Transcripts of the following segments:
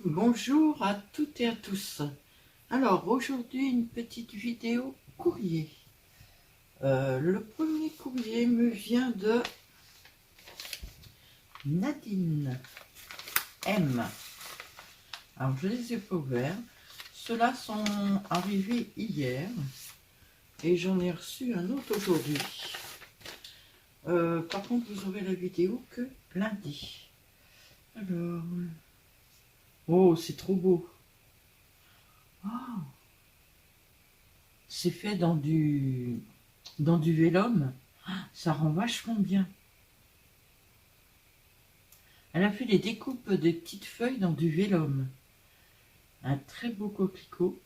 Bonjour à toutes et à tous. Alors aujourd'hui une petite vidéo courrier. Le premier courrier me vient de Nadine M. Alors je les ai pas ouverts. Ceux-là sont arrivés hier et j'en ai reçu un autre aujourd'hui. Par contre vous aurez la vidéo que lundi. Alors, oh c'est trop beau. Oh, c'est fait dans du vélum. Ça rend vachement bien. Elle a fait les découpes des petites feuilles dans du vélum. Un très beau coquelicot.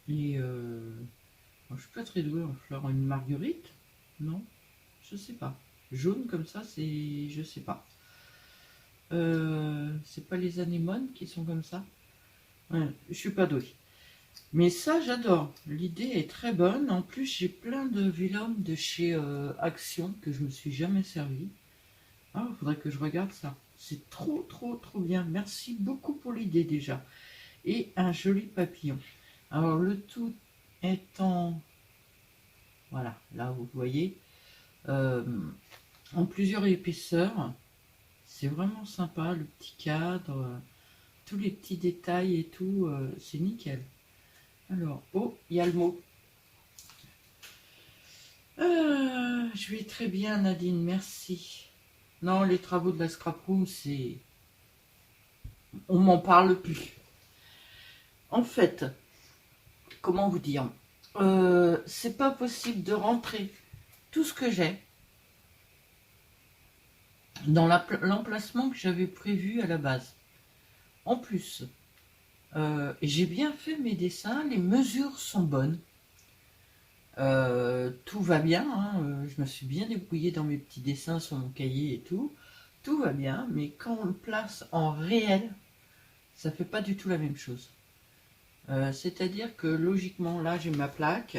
Et je suis pas très douée en fleurs. Une marguerite? Non, je sais pas. Jaune comme ça, c'est, je sais pas. C'est pas les anémones qui sont comme ça. Ouais, je suis pas douée. Mais ça, j'adore. L'idée est très bonne. En plus, j'ai plein de vélum de chez Action que je me suis jamais servi. Ah, il faudrait que je regarde ça. C'est trop, trop, trop bien. Merci beaucoup pour l'idée déjà. Et un joli papillon. Alors le tout étant, voilà, là vous voyez, euh, en plusieurs épaisseurs. C'est vraiment sympa, le petit cadre, tous les petits détails et tout, c'est nickel. Alors, oh, il y a le mot. Je vais très bien Nadine, merci. Non, les travaux de la scrap room, c'est... On m'en parle plus. En fait, comment vous dire, c'est pas possible de rentrer tout ce que j'ai dans l'emplacement que j'avais prévu à la base. En plus, j'ai bien fait mes dessins, les mesures sont bonnes, tout va bien, hein, je me suis bien débrouillée dans mes petits dessins sur mon cahier et tout va bien, mais quand on le place en réel, ça fait pas du tout la même chose. C'est-à-dire que logiquement, là j'ai ma plaque,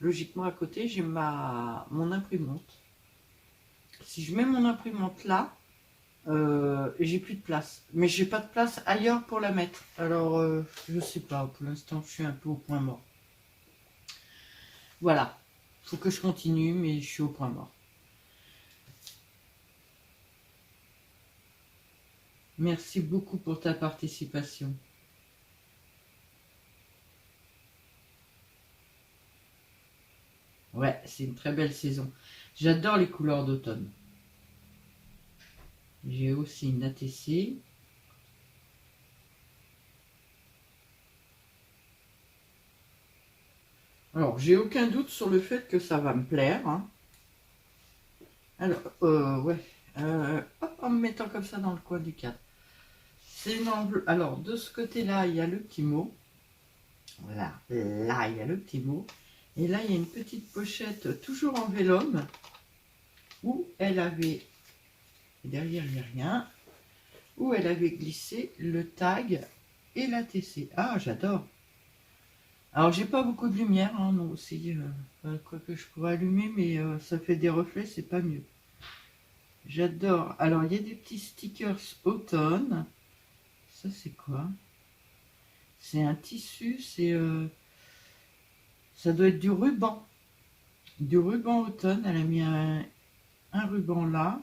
logiquement à côté j'ai mon imprimante. Si je mets mon imprimante là, j'ai plus de place. Mais j'ai pas de place ailleurs pour la mettre. Alors, je sais pas. Pour l'instant, je suis un peu au point mort. Voilà. Faut que je continue, mais je suis au point mort. Merci beaucoup pour ta participation. Ouais, c'est une très belle saison. J'adore les couleurs d'automne. J'ai aussi une ATC. Alors, j'ai aucun doute sur le fait que ça va me plaire, hein. Alors, ouais. Hop, en me mettant comme ça dans le coin du cadre. C'est une enveloppe. Alors, de ce côté-là, il y a le petit mot. Voilà, là, il y a le petit mot. Et là, il y a une petite pochette, toujours en vélum, où elle avait, derrière, il n'y a rien, où elle avait glissé le tag et la TC. Ah, j'adore. Alors, j'ai pas beaucoup de lumière, hein, non, aussi, quoi que je pourrais allumer, mais ça fait des reflets, c'est pas mieux. J'adore. Alors, il y a des petits stickers automne. Ça, c'est quoi? C'est un tissu, c'est... ça doit être du ruban. Du ruban automne. Elle a mis un ruban là.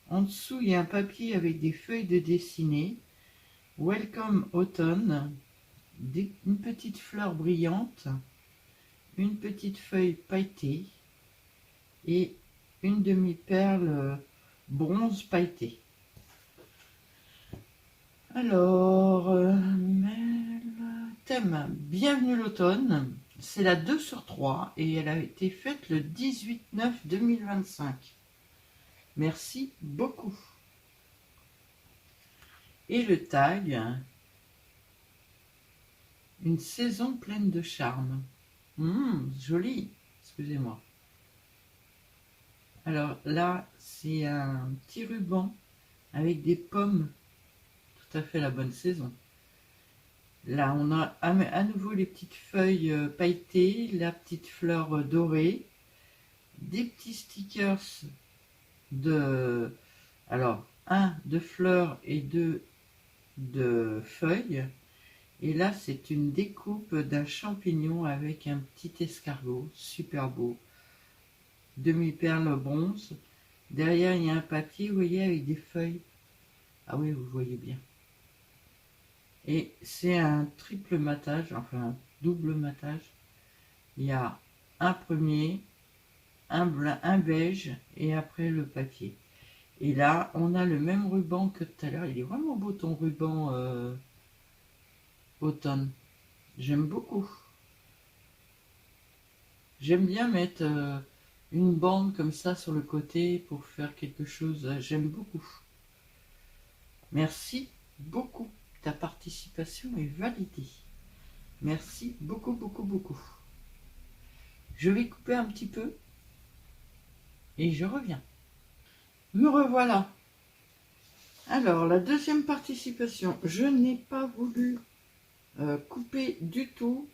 En dessous, il y a un papier avec des feuilles de dessiné. Welcome Autumn. Une petite fleur brillante. Une petite feuille pailletée. Et une demi-perle bronze pailletée. Alors, thème, bienvenue l'automne. C'est la 2 sur 3 et elle a été faite le 18/9/2025. Merci beaucoup. Et le tag, une saison pleine de charme. Joli, excusez-moi. Alors là, c'est un petit ruban avec des pommes, tout à fait la bonne saison. Là, on a à nouveau les petites feuilles pailletées, la petite fleur dorée, des petits stickers de... Alors, un de fleurs et deux de feuilles. Et là, c'est une découpe d'un champignon avec un petit escargot, super beau. Demi-perle bronze. Derrière, il y a un papier, vous voyez, avec des feuilles. Ah oui, vous voyez bien. Et c'est un triple matage, enfin un double matage. Il y a un premier, un blanc, un beige et après le papier. Et là, on a le même ruban que tout à l'heure. Il est vraiment beau ton ruban automne. J'aime beaucoup. J'aime bien mettre une bande comme ça sur le côté pour faire quelque chose. J'aime beaucoup. Merci beaucoup. Ta participation est validée. Merci beaucoup, beaucoup, beaucoup. Je vais couper un petit peu et je reviens. Me revoilà. Alors, la deuxième participation. Je n'ai pas voulu couper du tout.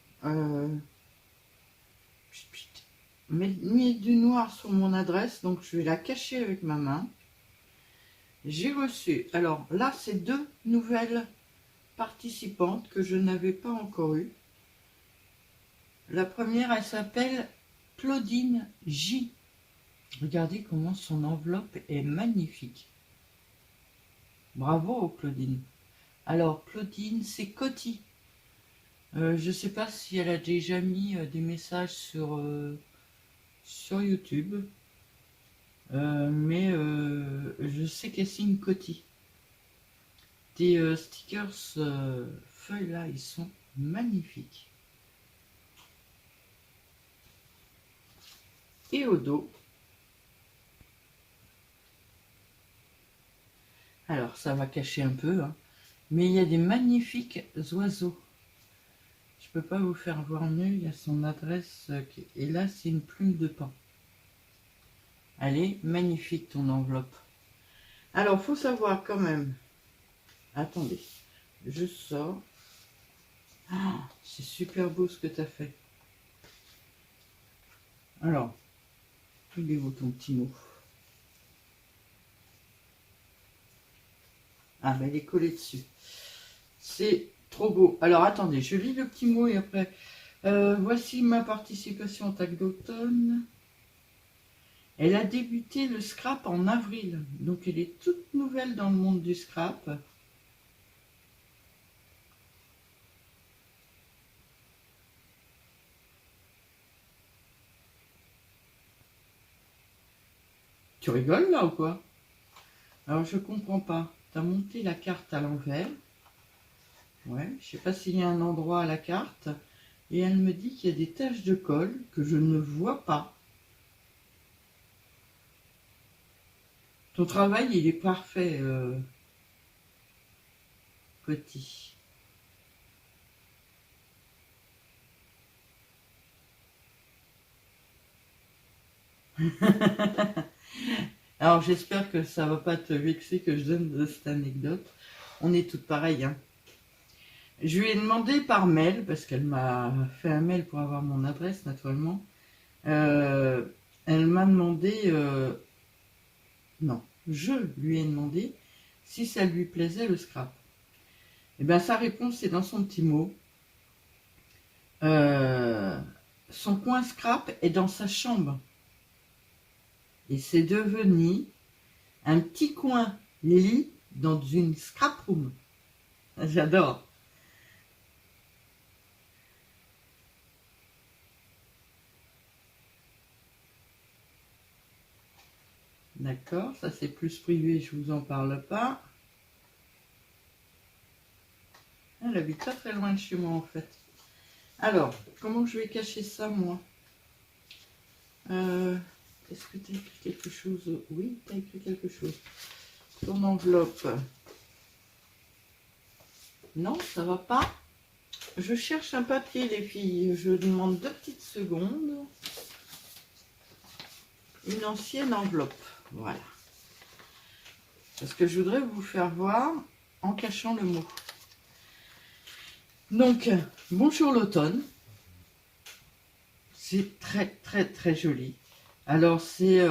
Mis du noir sur mon adresse, donc je vais la cacher avec ma main. J'ai reçu, alors là c'est 2 nouvelles participantes que je n'avais pas encore eues. La première, elle s'appelle Claudine J. Regardez comment son enveloppe est magnifique. Bravo Claudine. Alors Claudine, c'est Coty. Je ne sais pas si elle a déjà mis des messages sur YouTube. Mais je sais qu'elle signe Coty. Tes stickers feuilles là, ils sont magnifiques. Et au dos. Alors ça va cacher un peu, hein, mais il y a des magnifiques oiseaux. Je peux pas vous faire voir mieux, il y a son adresse. Et là c'est une plume de paon. Elle est magnifique ton enveloppe. Alors faut savoir quand même. Attendez, je sors. Ah, c'est super beau ce que tu as fait. Alors, il est où ton petit mot? Ah, ben il est collé dessus. C'est trop beau. Alors, attendez, je lis le petit mot et après. Voici ma participation au TAC d'automne. Elle a débuté le scrap en avril. Donc, elle est toute nouvelle dans le monde du scrap. Tu rigoles là ou quoi? Alors, je comprends pas. Tu as monté la carte à l'envers. Ouais, je sais pas s'il y a un endroit à la carte. Et elle me dit qu'il y a des taches de colle que je ne vois pas. Ton travail, il est parfait, Coty. Alors j'espère que ça va pas te vexer que je donne cette anecdote. On est toutes pareilles, hein. Je lui ai demandé par mail, parce qu'elle m'a fait un mail pour avoir mon adresse naturellement. Elle m'a demandé, non, je lui ai demandé si ça lui plaisait le scrap. Et bien sa réponse est dans son petit mot. Son coin scrap est dans sa chambre. Et c'est devenu un petit coin lit dans une scrap room. J'adore. D'accord, ça c'est plus privé, je vous en parle pas. Elle habite pas très loin de chez moi en fait. Alors, comment je vais cacher ça moi? Est-ce que tu as écrit quelque chose? Oui, tu as écrit quelque chose. Ton enveloppe. Non, ça va pas. Je cherche un papier les filles. Je demande 2 petites secondes. Une ancienne enveloppe. Voilà. Parce que je voudrais vous faire voir en cachant le mot. Donc, bonjour l'automne. C'est très très très joli. Alors, c'est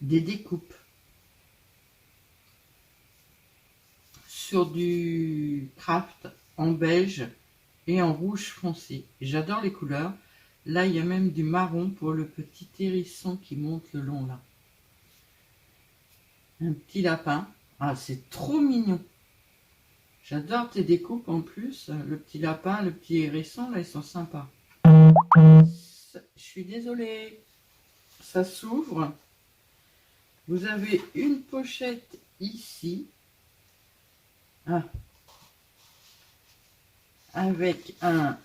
des découpes sur du craft en beige et en rouge foncé. J'adore les couleurs. Là, il y a même du marron pour le petit hérisson qui monte le long là. Un petit lapin. Ah, c'est trop mignon. J'adore tes découpes en plus. Le petit lapin, le petit hérisson, là, ils sont sympas. Je suis désolée. Ça s'ouvre. Vous avez une pochette ici. Ah. Avec un...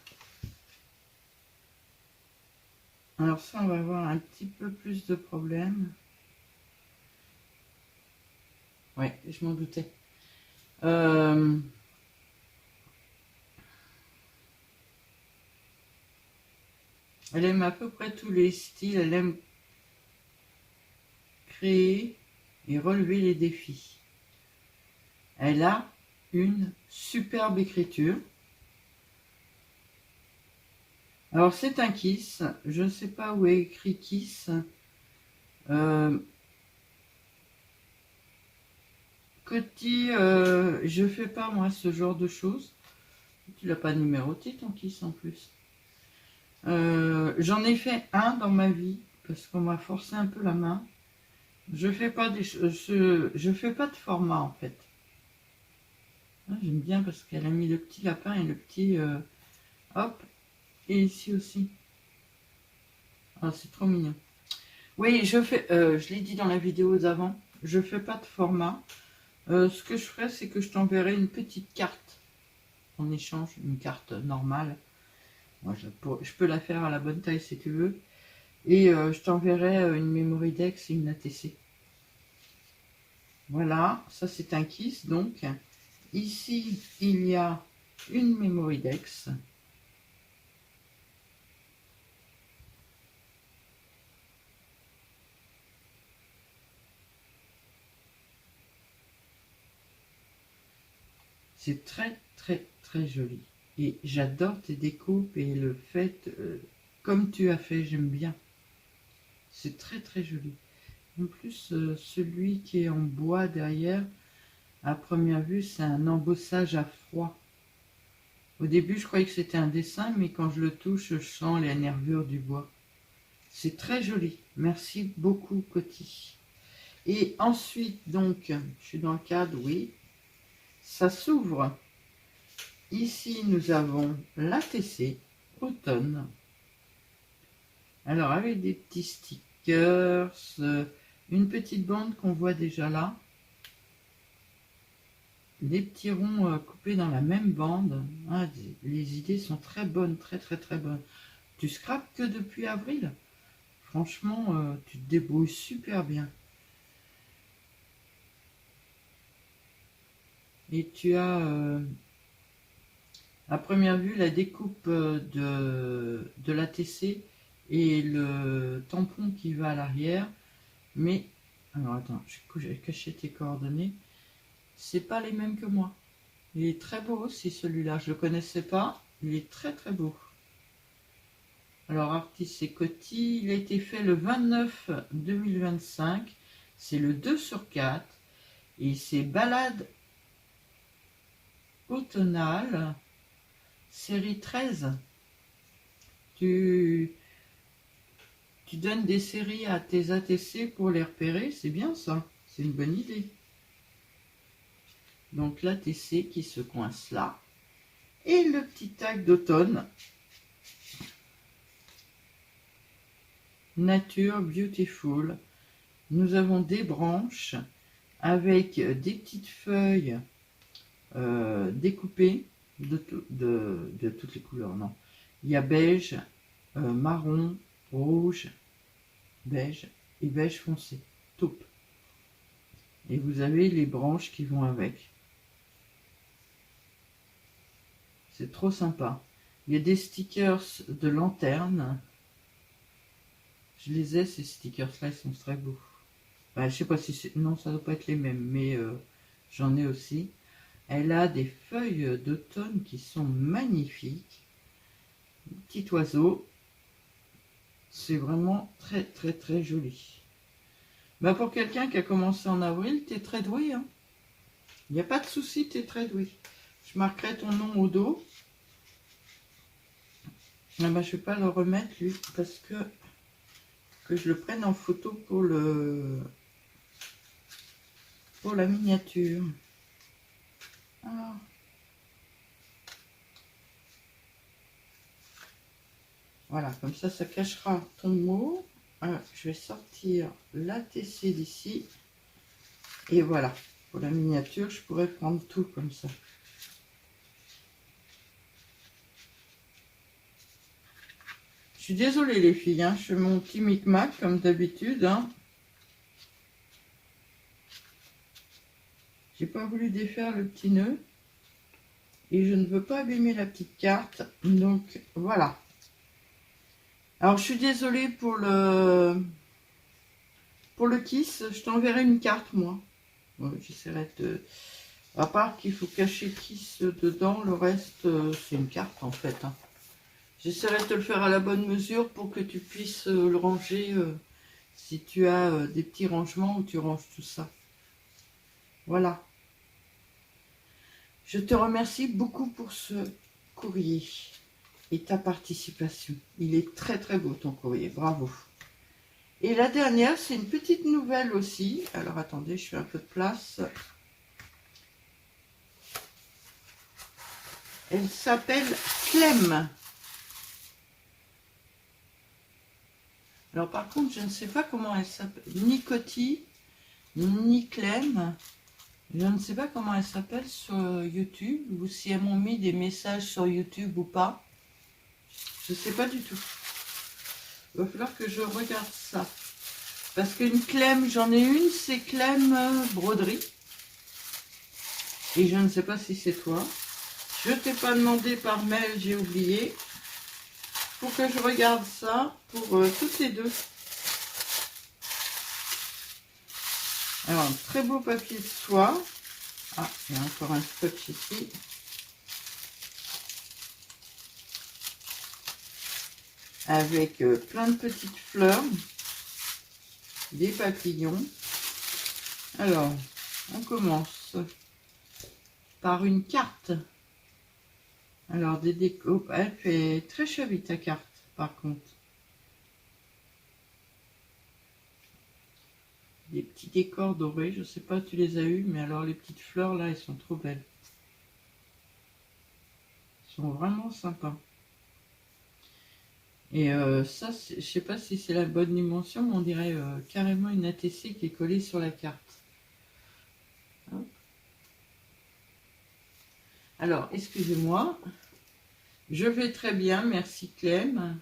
Alors ça, on va avoir un petit peu plus de problèmes. Ouais, je m'en doutais. Elle aime à peu près tous les styles. Elle aime créer et relever les défis. Elle a une superbe écriture. Alors c'est un Kiss. Je ne sais pas où est écrit Kiss. Coty, je fais pas moi ce genre de choses. Tu l'as pas numéroté ton Kiss en plus. J'en ai fait un dans ma vie parce qu'on m'a forcé un peu la main. Je fais pas je fais pas de format en fait. Ah, j'aime bien parce qu'elle a mis le petit lapin et le petit hop, et ici aussi. Ah, c'est trop mignon. Oui, je fais, je l'ai dit dans la vidéo d'avant, je fais pas de format. Ce que je ferai, c'est que je t'enverrai une petite carte en échange, une carte normale. Moi, je peux la faire à la bonne taille si tu veux. Et je t'enverrai une Memory Dex et une ATC. Voilà, ça c'est un Kiss donc. Ici, il y a une Memory Dex. C'est très très très joli. Et j'adore tes découpes et le fait, comme tu as fait, j'aime bien. C'est très très joli. En plus, celui qui est en bois derrière, à première vue, c'est un embossage à froid. Au début, je croyais que c'était un dessin, mais quand je le touche, je sens les nervures du bois. C'est très joli. Merci beaucoup, Coty. Et ensuite, donc, je suis dans le cadre, oui. Ça s'ouvre. Ici, nous avons l'ATC automne. Alors, avec des petits stickers, une petite bande qu'on voit déjà là. Des petits ronds coupés dans la même bande. Ah, les idées sont très bonnes, très très très bonnes. Tu scrapes que depuis avril. Franchement, tu te débrouilles super bien. Et tu as, à première vue, la découpe de l'ATC et le tampon qui va à l'arrière. Mais, alors attends, j'ai caché tes coordonnées. C'est pas les mêmes que moi. Il est très beau aussi celui-là. Je le connaissais pas. Il est très très beau. Alors, artiste, c'est Coty. Il a été fait le 29 2025. C'est le 2/4. Et c'est Balade automnale, série 13. Tu donnes des séries à tes ATC pour les repérer. C'est bien ça. C'est une bonne idée. Donc, l'ATC qui se coince là. Et le petit tag d'automne. Nature Beautiful. Nous avons des branches avec des petites feuilles découpées de toutes les couleurs. Non, il y a beige, marron, rouge, beige et beige foncé. Taupe. Et vous avez les branches qui vont avec. C'est trop sympa. Il y a des stickers de lanterne. Je les ai, ces stickers-là, ils sont très beaux. Bah, je sais pas si c'est... Non, ça ne doit pas être les mêmes, mais j'en ai aussi. Elle a des feuilles d'automne qui sont magnifiques. Petit oiseau. C'est vraiment très, très, très joli. Bah, pour quelqu'un qui a commencé en avril, t'es très doué, hein. Il n'y a pas de souci, tu es très doué. Je marquerai ton nom au dos. Ah bah, je ne vais pas le remettre, lui, parce que je le prenne en photo pour la miniature. Alors, voilà, comme ça, ça cachera ton mot. Alors, je vais sortir la TC d'ici. Et voilà, pour la miniature, je pourrais prendre tout comme ça. Je suis désolée les filles, hein, je fais mon petit micmac comme d'habitude. Hein. J'ai pas voulu défaire le petit nœud. Et je ne veux pas abîmer la petite carte. Donc voilà. Alors je suis désolée pour le kiss. Je t'enverrai une carte moi. Ouais, j'essaierai de... À part qu'il faut cacher le kiss dedans, le reste c'est une carte en fait. Hein. J'essaierai de te le faire à la bonne mesure pour que tu puisses le ranger si tu as des petits rangements où tu ranges tout ça. Voilà. Je te remercie beaucoup pour ce courrier et ta participation. Il est très très beau ton courrier, bravo. Et la dernière, c'est une petite nouvelle aussi. Alors attendez, je fais un peu de place. Elle s'appelle Clem. Alors par contre, je ne sais pas comment elle s'appelle. Ni Coty, ni Clem. Je ne sais pas comment elle s'appelle sur YouTube. Ou si elles m'ont mis des messages sur YouTube ou pas. Je ne sais pas du tout. Il va falloir que je regarde ça. Parce qu'une Clem, j'en ai une, c'est Clem Broderie. Et je ne sais pas si c'est toi. Je t'ai pas demandé par mail, j'ai oublié. Faut que je regarde ça pour toutes les deux. Alors, un très beau papier de soie. Ah, il y a encore un scotch ici. Avec plein de petites fleurs. Des papillons. Alors, on commence par une carte. Alors, des décos. Elle fait très cheville ta carte, par contre. Des petits décors dorés. Je sais pas, tu les as eus, mais alors les petites fleurs, là, elles sont trop belles. Elles sont vraiment sympas. Et ça, je sais pas si c'est la bonne dimension, mais on dirait carrément une ATC qui est collée sur la carte. Hop. Alors, excusez-moi. Je vais très bien, merci Clem.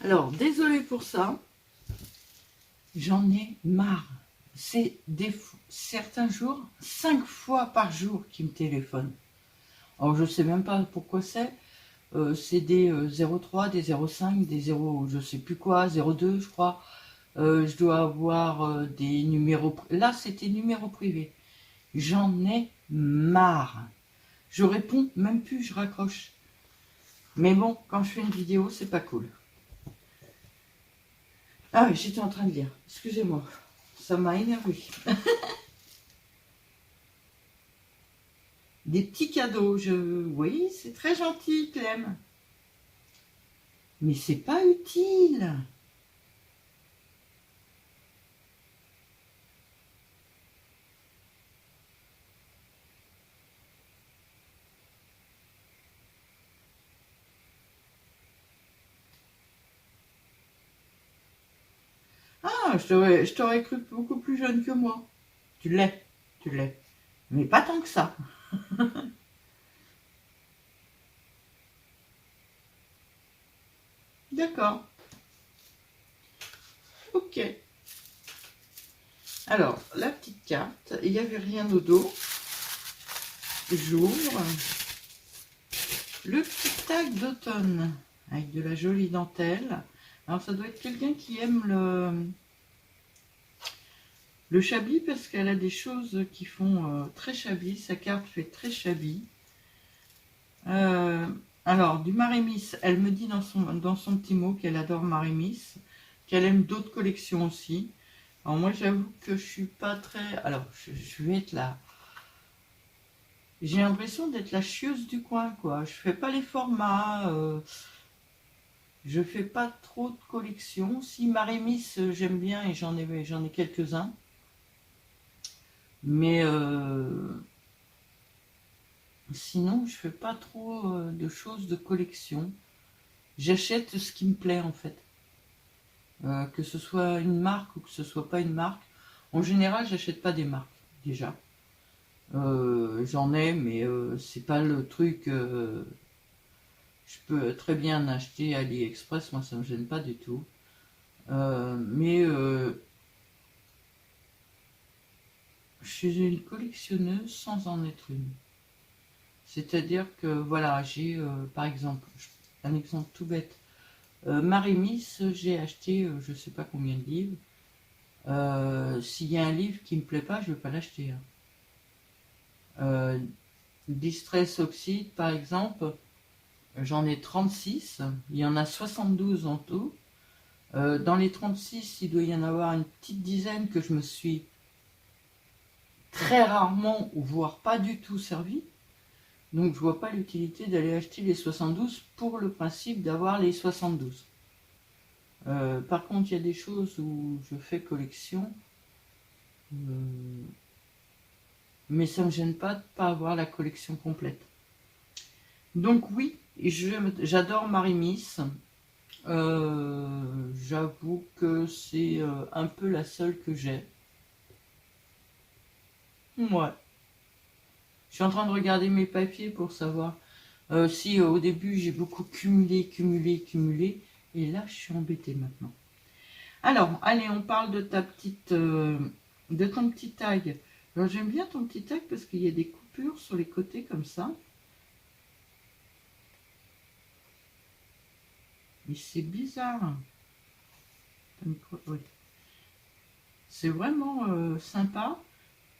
Alors, désolé pour ça. J'en ai marre. C'est certains jours, 5 fois par jour qu'ils me téléphonent. Alors, je sais même pas pourquoi c'est. C'est des 03, des 05, des 0, je sais plus quoi, 02, je crois. Je dois avoir des numéros... Là, c'était numéro privé. J'en ai marre. Je réponds même plus, je raccroche. Mais bon, quand je fais une vidéo, c'est pas cool. Ah oui, j'étais en train de lire. Excusez-moi. Ça m'a énervé. Des petits cadeaux. Oui, c'est très gentil, Clem. Mais c'est pas utile. Ah, je t'aurais cru beaucoup plus jeune que moi. Tu l'es, tu l'es. Mais pas tant que ça. D'accord. Ok. Alors, la petite carte, il n'y avait rien au dos. J'ouvre. Le petit tag d'automne, avec de la jolie dentelle. Alors, ça doit être quelqu'un qui aime le chablis, parce qu'elle a des choses qui font très chablis. Sa carte fait très chablis. Alors, du Marimis, elle me dit dans son petit mot qu'elle adore Marimis, qu'elle aime d'autres collections aussi. Alors moi, j'avoue que je suis pas très... Alors, je vais être là. J'ai l'impression d'être la chieuse du coin, quoi. Je fais pas les formats, je fais pas trop de collections. Si Marimis, j'aime bien et j'en ai quelques-uns. Mais sinon, je fais pas trop de choses de collection. J'achète ce qui me plaît, en fait. Que ce soit une marque ou que ce soit pas une marque. En général, j'achète pas des marques, déjà. J'en ai, mais c'est pas le truc. Je peux très bien acheter à AliExpress, moi ça me gêne pas du tout. Mais je suis une collectionneuse sans en être une. C'est-à-dire que voilà, j'ai par exemple, un exemple tout bête. Marimis, j'ai acheté je sais pas combien de livres. S'il y a un livre qui me plaît pas, je vais pas l'acheter. Distress Oxide, par exemple, j'en ai 36, il y en a 72 en tout. Dans les 36, il doit y en avoir une petite dizaine que je me suis très rarement, ou voire pas du tout servi. Donc je vois pas l'utilité d'aller acheter les 72 pour le principe d'avoir les 72. Par contre, il y a des choses où je fais collection. Mais ça ne me gêne pas de ne pas avoir la collection complète. Donc oui, j'adore Marimis. J'avoue que c'est un peu la seule que j'ai. Ouais. Je suis en train de regarder mes papiers pour savoir si au début j'ai beaucoup cumulé. Et là, je suis embêtée maintenant. Alors, allez, on parle de de ton petit tag. Alors, j'aime bien ton petit tag parce qu'il y a des coupures sur les côtés comme ça. Mais c'est bizarre. Oui. C'est vraiment sympa.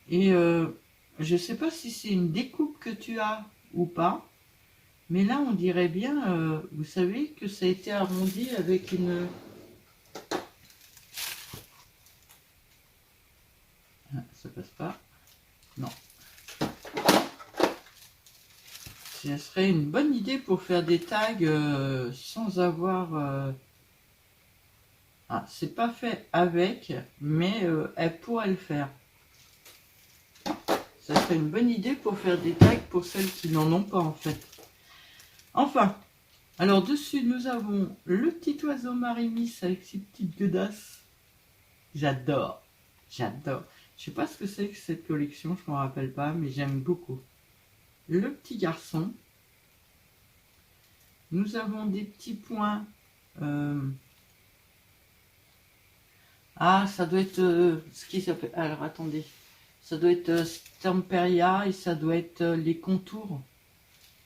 Et je ne sais pas si c'est une découpe que tu as ou pas. Mais là, on dirait bien, vous savez, que ça a été arrondi avec une... Ah, ça passe pas. Non. Ce serait une bonne idée pour faire des tags sans avoir... Ah, c'est pas fait avec, mais elle pourrait le faire. Ça serait une bonne idée pour faire des tags pour celles qui n'en ont pas en fait. Enfin, alors dessus nous avons le petit oiseau Marimis avec ses petites godasses. J'adore, j'adore. Je sais pas ce que c'est que cette collection, je ne me rappelle pas, mais j'aime beaucoup. Le petit garçon. Nous avons des petits points. Ah, ça doit être ce qui s'appelle. Alors attendez. Ça doit être Stamperia et ça doit être les contours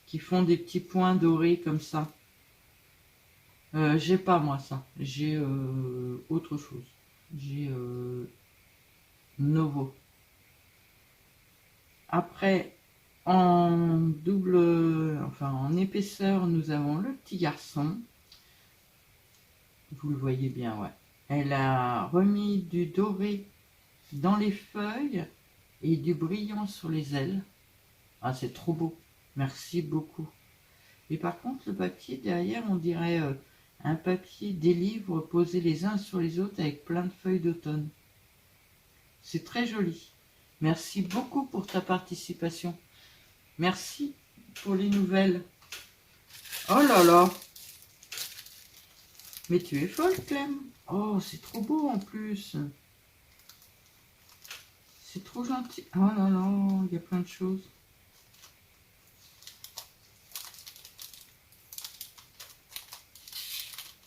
qui font des petits points dorés comme ça. J'ai pas moi ça. J'ai autre chose. J'ai Novo. Après, en double, enfin en épaisseur, nous avons le petit garçon. Vous le voyez bien, ouais. Elle a remis du doré dans les feuilles et du brillant sur les ailes. Ah, c'est trop beau. Merci beaucoup. Et par contre, le papier derrière, on dirait un papier des livres posés les uns sur les autres avec plein de feuilles d'automne. C'est très joli. Merci beaucoup pour ta participation. Merci pour les nouvelles. Oh là là. Mais tu es folle, Clem. Oh, c'est trop beau en plus. C'est trop gentil. Oh là là, il y a plein de choses.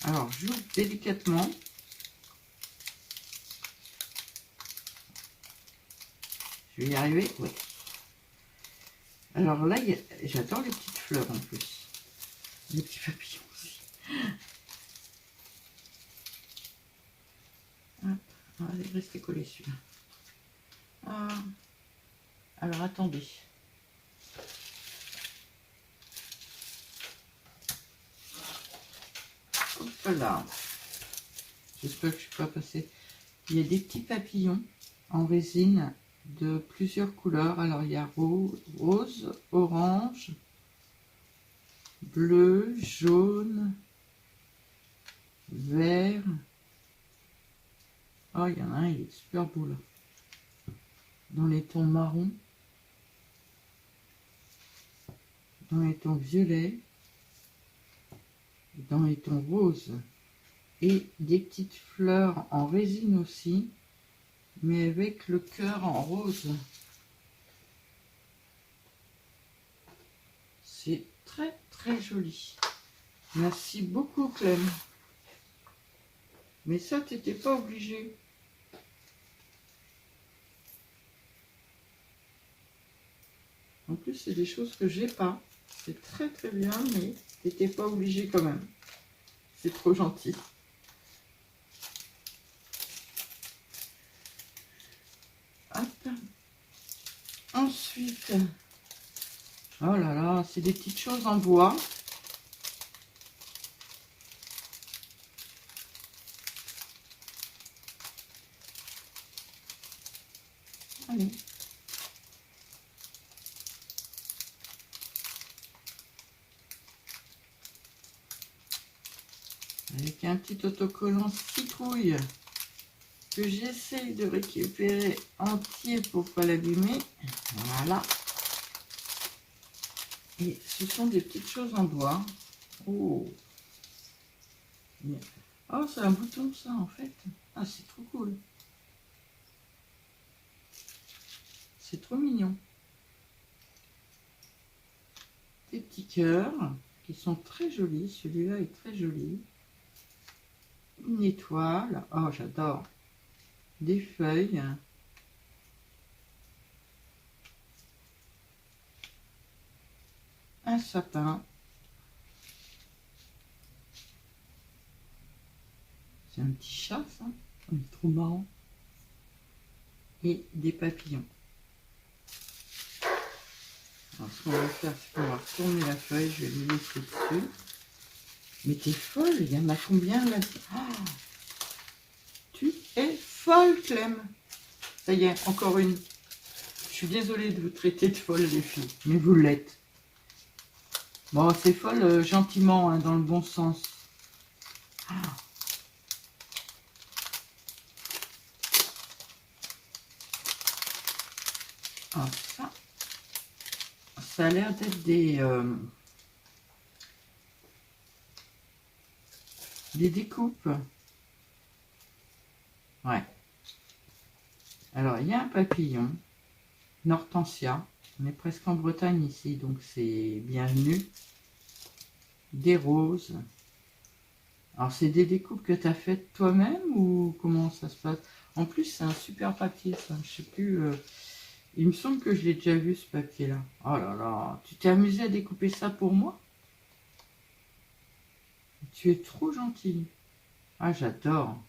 Alors, j'ouvre délicatement. Je vais y arriver, oui. Alors là, j'adore les petites fleurs en plus. Les petits papillons aussi. Hop, on va rester collé celui-là. Ah. Alors attendez. Hop là. J'espère que je ne suis pas passée. Il y a des petits papillons en résine de plusieurs couleurs. Alors il y a rose, orange, bleu, jaune, vert. Oh, il y en a un, il est super beau là. Dans les tons marron, dans les tons violets, dans les tons roses. Et des petites fleurs en résine aussi, mais avec le cœur en rose. C'est très très joli. Merci beaucoup Clem. Mais ça, t'étais pas obligé. En plus, c'est des choses que j'ai pas. C'est très très bien, mais t'étais pas obligé quand même. C'est trop gentil. Hop. Ensuite, oh là là, c'est des petites choses en bois. Allez. Avec un petit autocollant citrouille que j'essaye de récupérer entier pour pas l'abîmer. Voilà. Et ce sont des petites choses en bois. Oh, oh, c'est un bouton ça en fait. Ah, c'est trop cool. C'est trop mignon. Des petits cœurs qui sont très jolis. Celui-là est très joli. Une étoile. Oh, j'adore. Des feuilles. Un sapin. C'est un petit chat, ça. Il est trop marrant. Et des papillons. Alors, ce qu'on va faire, c'est qu'on va retourner la feuille. Je vais lui laisser dessus. Mais t'es folle, il y en a combien là? Oh, tu es folle, Clem. Ça y est, encore une. Je suis désolée de vous traiter de folle, les filles, mais vous l'êtes. Bon, c'est folle gentiment, hein, dans le bon sens. Ah. Ah, ça a l'air d'être des découpes. Ouais. Alors, il y a un papillon, une hortensia. On est presque en Bretagne ici, donc c'est bienvenu. Des roses. Alors, c'est des découpes que tu as faites toi-même ou comment ça se passe? En plus, c'est un super papier, ça. Je sais plus. Il me semble que je l'ai déjà vu, ce papier-là. Oh là là, tu t'es amusé à découper ça pour moi? Tu es trop gentille. Ah, j'adore.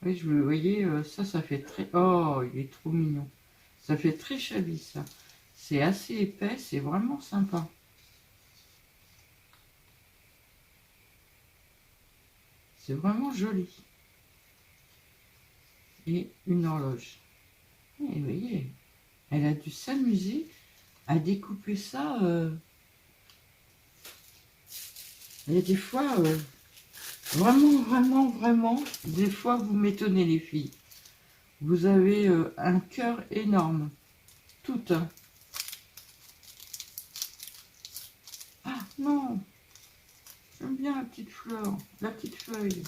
Oui, vous voyez, ça fait très... Oh, il est trop mignon. Ça fait très shabby, ça. C'est assez épais, c'est vraiment sympa. C'est vraiment joli. Et une horloge. Et vous voyez, elle a dû s'amuser à découper ça. Il y a des fois, vraiment, des fois vous m'étonnez les filles. Vous avez un cœur énorme. Tout, hein. Ah non, j'aime bien la petite fleur, la petite feuille.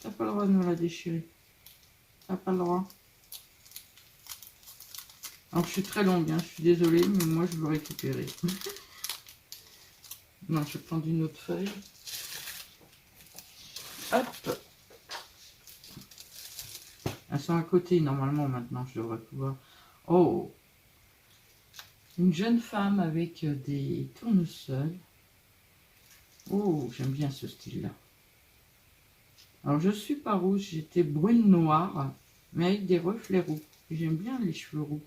T'as pas le droit de me la déchirer. T'as pas le droit. Alors je suis très longue, hein, je suis désolée, mais moi je veux récupérer. Non, je vais prendre une autre feuille. Hop. Elles sont à côté, normalement, maintenant, je devrais pouvoir... Oh! Une jeune femme avec des tournesols. Oh, j'aime bien ce style-là. Alors, je suis pas rouge, j'étais brune noire, mais avec des reflets roux. J'aime bien les cheveux roux.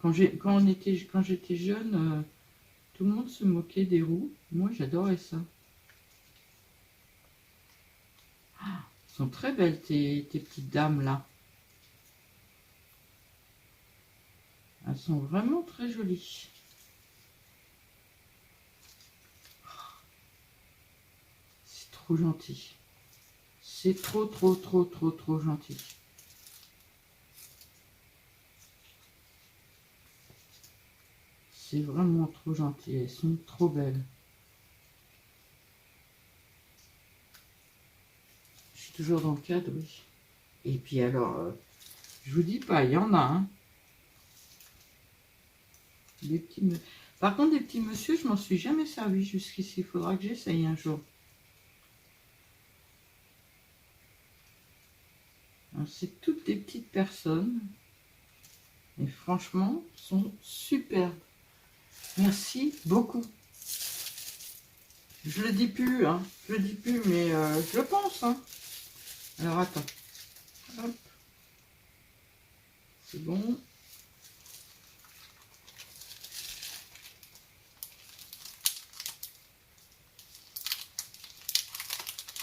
Quand j'étais jeune, tout le monde se moquait des roux. Moi, j'adorais ça. Ah, elles sont très belles, tes petites dames-là. Elles sont vraiment très jolies. C'est trop gentil. C'est trop, trop, trop, trop, trop gentil. C'est vraiment trop gentil. Elles sont trop belles. Je suis toujours dans le cadre, oui. Et puis alors, je vous dis pas, il y en a, hein. Des petits Par contre, des petits monsieur, je m'en suis jamais servi jusqu'ici. Il faudra que j'essaye un jour. C'est toutes des petites personnes. Et franchement, sont superbes. Merci beaucoup. Je le dis plus, hein. Je le dis plus, mais je le pense, hein. Alors attends. Hop. C'est bon.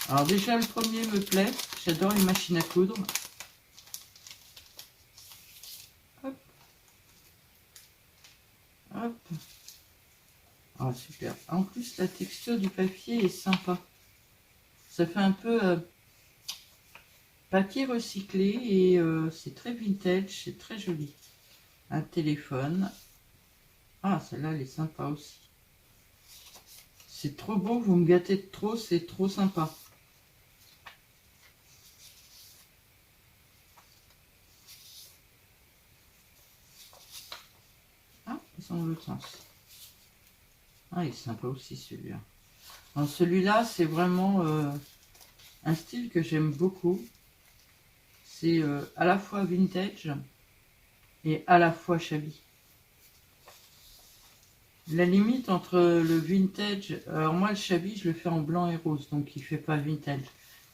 Alors déjà, le premier me plaît. J'adore les machines à coudre. Hop. Hop. Ah, super. En plus, la texture du papier est sympa. Ça fait un peu papier recyclé et c'est très vintage, c'est très joli. Un téléphone. Ah, celle-là, elle est sympa aussi. C'est trop beau, vous me gâtez de trop, c'est trop sympa. Ah, c'est dans l'autre sens. Ah, il est sympa aussi celui-là. Celui-là, c'est vraiment un style que j'aime beaucoup. C'est à la fois vintage et à la fois shabby. La limite entre le vintage, alors moi le shabby je le fais en blanc et rose, donc il fait pas vintage.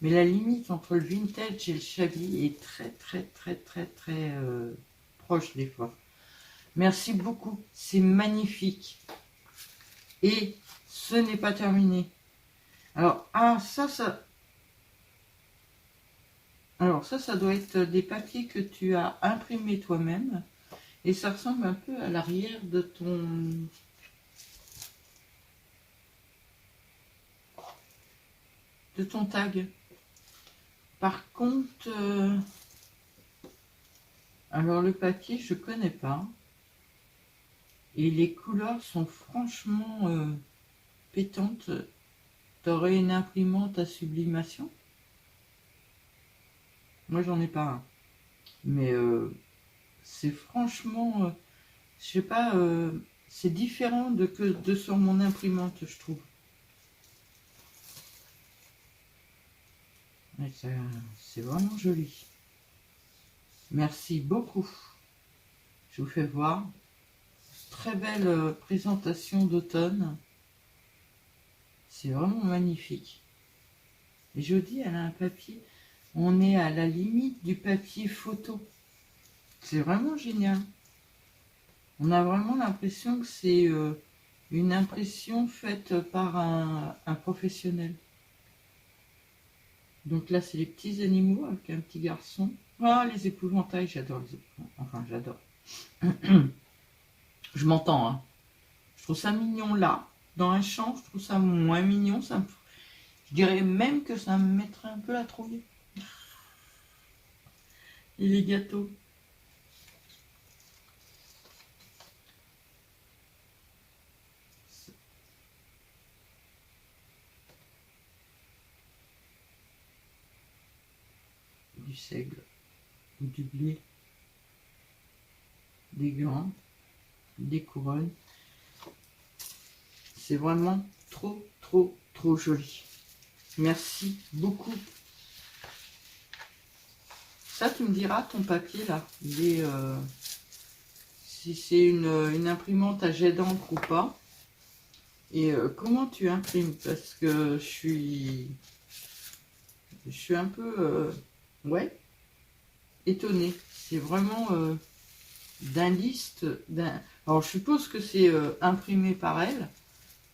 Mais la limite entre le vintage et le shabby est très très très très très proche des fois. Merci beaucoup, c'est magnifique. Et ce n'est pas terminé. Alors, ça doit être des papiers que tu as imprimés toi-même. Et ça ressemble un peu à l'arrière de ton tag. Par contre, alors le papier, je connais pas. Et les couleurs sont franchement pétantes. T'aurais une imprimante à sublimation? Moi, j'en ai pas un. Mais c'est franchement, je sais pas, c'est différent de sur mon imprimante, je trouve. C'est vraiment joli. Merci beaucoup. Je vous fais voir. Très belle présentation d'automne. C'est vraiment magnifique. Et je vous dis, elle a un papier. On est à la limite du papier photo. C'est vraiment génial. On a vraiment l'impression que c'est une impression faite par un professionnel. Donc là, c'est les petits animaux avec un petit garçon. Ah, les épouvantails, j'adore les épouvantails. Enfin, j'adore. Je m'entends, hein. Je trouve ça mignon là. Dans un champ, je trouve ça moins mignon. Je dirais même que ça me mettrait un peu la trouille. Et les gâteaux. Du seigle. Ou du blé. Des gants. Des couronnes. C'est vraiment trop, trop, trop joli. Merci beaucoup. Ça, tu me diras, ton papier, là, il est... si c'est une imprimante à jet d'encre ou pas. Et comment tu imprimes? Parce que je suis un peu... ouais, étonnée. C'est vraiment d'un liste... Alors, je suppose que c'est imprimé par elle.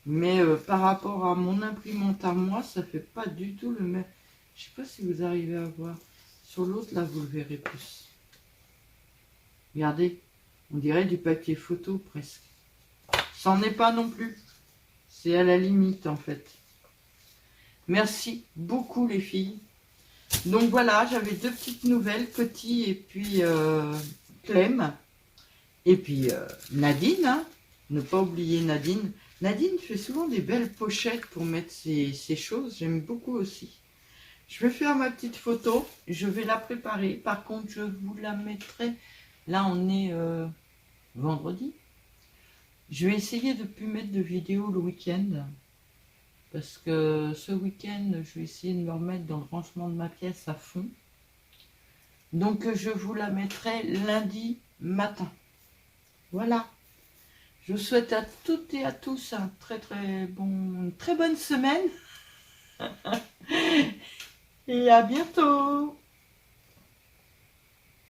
Mais par rapport à mon imprimante à moi, ça fait pas du tout le même. Je sais pas si vous arrivez à voir. Sur l'autre, là, vous le verrez plus. Regardez, on dirait du papier photo presque. Ça n'en est pas non plus. C'est à la limite, en fait. Merci beaucoup, les filles. Donc voilà, j'avais deux petites nouvelles, Petit et puis Clem. Et puis Nadine, hein. Ne pas oublier Nadine. Nadine fait souvent des belles pochettes pour mettre ses choses. J'aime beaucoup aussi. Je vais faire ma petite photo. Je vais la préparer. Par contre, je vous la mettrai. Là, on est vendredi. Je vais essayer de ne plus mettre de vidéo le week-end. Parce que ce week-end, je vais essayer de me remettre dans le rangement de ma pièce à fond. Donc, je vous la mettrai lundi matin. Voilà. Je vous souhaite à toutes et à tous une très bonne semaine. Et à bientôt.